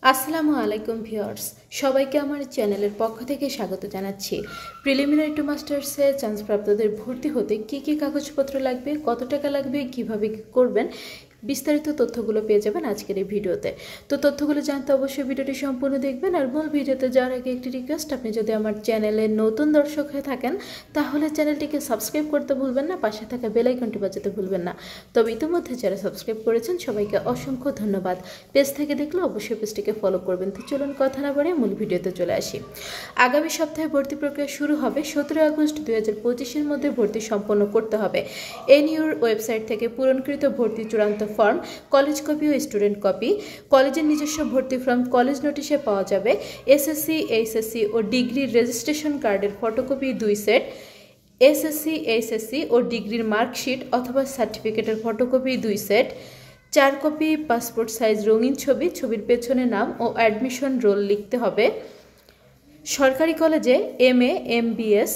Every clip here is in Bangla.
আসসালামু আলাইকুম ভিউয়ার্স, সবাইকে আমার চ্যানেলের পক্ষ থেকে স্বাগত জানাচ্ছি। প্রিলিমিনারি টু মাস্টার্সে চান্সপ্রাপ্তদের ভর্তি হতে কী কী কাগজপত্র লাগবে, কত টাকা লাগবে, কীভাবে করবেন, বিস্তারিত তথ্যগুলো পেয়ে যাবেন আজকের এই ভিডিওতে। তো তথ্যগুলো জানতে অবশ্যই ভিডিওটি সম্পূর্ণ দেখবেন। আর মূল ভিডিওতে যাওয়ার আগে একটি রিকোয়েস্ট, আপনি যদি আমার চ্যানেলে নতুন দর্শক হয়ে থাকেন তাহলে চ্যানেলটিকে সাবস্ক্রাইব করতে ভুলবেন না, পাশে থাকা বেল আইকনটি বাজাতে ভুলবেন না। তবে ইতিমধ্যে যারা সাবস্ক্রাইব করেছেন সবাইকে অসংখ্য ধন্যবাদ। পেজ থেকে দেখলে অবশ্যই পেজটিকে ফলো করবেন। তো চলুন কথা না বাড়িয়ে মূল ভিডিওতে চলে আসি। আগামী সপ্তাহে ভর্তি প্রক্রিয়া শুরু হবে। 17 আগস্ট 2025-এর মধ্যে ভর্তি সম্পন্ন করতে হবে। এনইউর ওয়েবসাইট থেকে পূরণকৃত ভর্তি চূড়ান্ত ফর্ম, কলেজ কপি ও স্টুডেন্ট কপি, কলেজের নিজস্ব ভর্তি ফর্ম কলেজ নোটিশে পাওয়া যাবে। এসএসসি, এইচএসসি ও ডিগ্রির রেজিস্ট্রেশন কার্ডের ফটোকপি 2 সেট, এসএসসি, এইচএসসি ও ডিগ্রির মার্কশিট অথবা সার্টিফিকেটের photocopy 2 set, 4 copy passport size রঙিন ছবি, ছবির পেছনে নাম ও অ্যাডমিশন রোল লিখতে হবে। সরকারি কলেজে MA, MBS,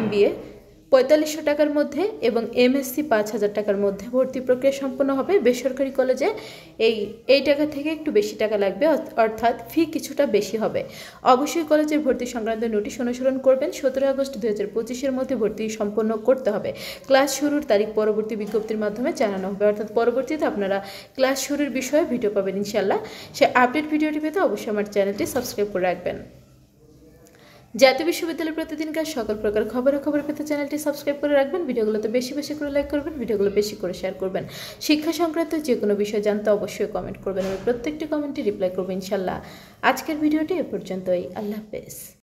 MBA 4500 টাকার মধ্যে এবং MSc 5000 টাকার মধ্যে ভর্তি প্রক্রিয়া সম্পন্ন হবে। বেসরকারি কলেজে এই টাকা থেকে একটু বেশি টাকা লাগবে, অর্থাৎ ফি কিছুটা বেশি হবে। অবশ্যই কলেজের ভর্তি সংক্রান্ত নোটিশ অনুসরণ করবেন। 17 আগস্ট 2025-এর মধ্যে ভর্তি সম্পন্ন করতে হবে। ক্লাস শুরুর তারিখ পরবর্তী বিজ্ঞপ্তির মাধ্যমে জানানো হবে, অর্থাৎ পরবর্তীতে আপনারা ক্লাস শুরুর বিষয়ে ভিডিও পাবেন ইনশাল্লাহ। সে আপডেট ভিডিওটি পেতে অবশ্যই আমার চ্যানেলটি সাবস্ক্রাইব করে রাখবেন। জাতীয় বিশ্ববিদ্যালয়ের প্রতিদিনকার সকল প্রকার খবর পেতে চ্যানেলটি সাবস্ক্রাইব করে রাখবেন। ভিডিওগুলোতে বেশি বেশি করে লাইক করবেন, ভিডিওগুলো বেশি করে শেয়ার করবেন। শিক্ষা সংক্রান্ত যে কোনো বিষয় জানতে অবশ্যই কমেন্ট করবেন। আমি প্রত্যেকটি কমেন্টে রিপ্লাই করবো ইনশাল্লাহ। আজকের ভিডিওটি এ পর্যন্তই। আল্লাহ হাফেজ।